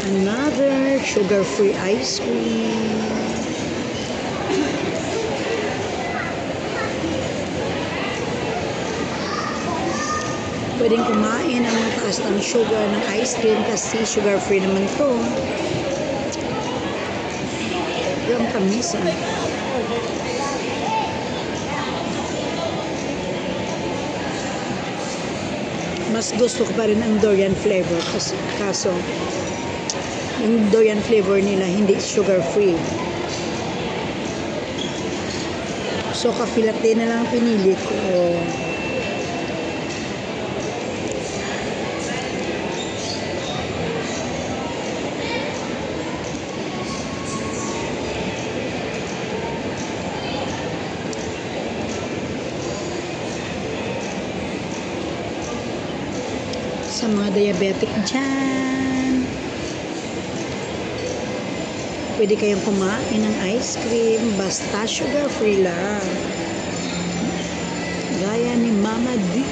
Another sugar-free ice cream. Pwedeng kumain ang mataas ng sugar ng ice cream kasi sugar-free naman to. Yung tamis Mas gusto ko pa rin ang durian flavor kaso yung durian flavor nila hindi sugar-free. So coffee latte na lang pinili ko. Sa mga diabetic dyan, pwede kayong kumain ng ice cream basta sugar free lang, gaya ni Mama D.